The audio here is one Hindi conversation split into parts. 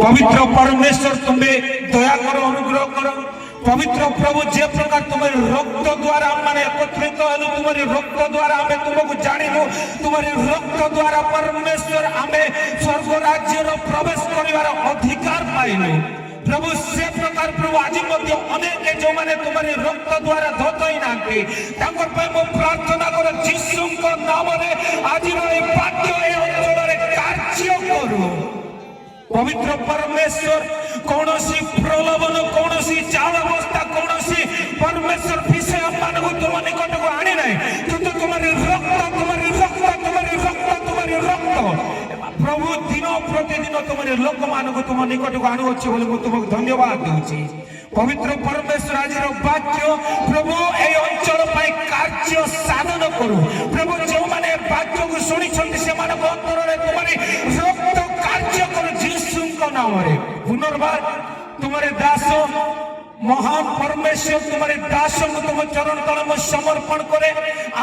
पवित्र परमेश्वर तुम्हें दया करो अनुग्रह करो पवित्र प्रभु जे प्रकार तुम्हारे रक्त द्वारा माने एकत्रित हेलु तुम्हारे रक्त द्वारा हमें तुमको जानिनु तुम्हारे रक्त द्वारा परमेश्वर हमें स्वर्ग राज्य रो प्रवेश करिवार अधिकार पाइनु प्रभु से प्रकार प्रभु आज मध्य अनेक जो माने तुम्हारे रक्त द्वारा धोत ही नांती तांकर पे मो प्रार्थना करो यीशु को नाम रे आज रो ए वाक्य ए अंचल रे कार्य करो पवित्र परमेश्वर कौनसी प्रलोभन कौनसी चाल अवस्था कौनसी परमेश्वर विषय मानव तुम निकट को आनी नहीं किंतु तुम्हारे रक्त प्रभु दिन प्रतिदिन तुम्हारे लोक मान को तुम निकट को आणु अच्छे बोले मुझे तुमको धन्यवाद दूची पवित्र परमेश्वर आज वाक्य प्रभु ए अंचल पाई कार्य साधन करू प्रभु जो माने वाक्य को सुनी छंती से मान अंतर रे तुम्हारे रक्त कार्य करू यीशु को नाम रे पुनर्बार तुम्हारे दास महान परमेश्वर तुम्हारे दास को तुम चरण तल में समर्पण करे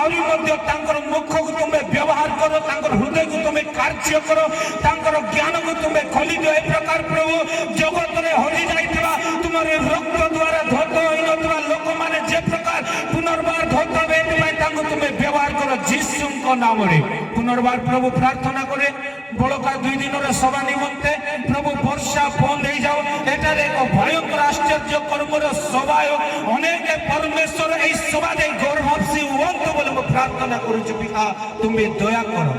आउरी मध्य तांकर मुख को तुम व्यवहार करो तांकर हृदय को तुम कार्य करो तांकर ज्ञान को तुम खोली दो ए प्रकार प्रभु जगत रे हरि जाइतबा तुम्हारे रक्त द्वारा धोत होइनतबा लोक माने जे प्रकार पुनर्बार धोत बेतबा तांको तुम व्यवहार करो यीशु को नाम रे पुनर्बार प्रभु प्रार्थना करे बड़का 2 दिन रे सभा निमंते प्रभु वर्षा बंद हो जाओ एटारे एक भयंकर आश्चर्य कर्मर सभा अनेक परमेश्वर ए सभा दे गर्भसी हुअंत बोले प्रार्थना करूछु पिता तुम्हें दया करो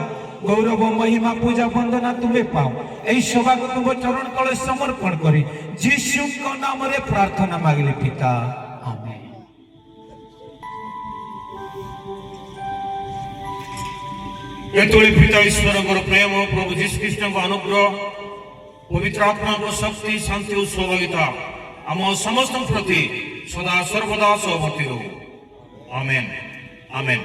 गौरव महिमा पूजा वंदना तुम्हें पाओ ए सभा को तुम चरण तले समर्पण करी यीशु को नाम रे प्रार्थना मांगले पिता आमेन। एतोले पिता ईश्वर को प्रेम प्रभु यीशु कृष्ण को अनुग्रह पवित्र आत्मा को शक्ति शांति और सौभाग्यता आम समस्त प्रति सदा सर्वदा सहवर्ती हो आमेन आमेन।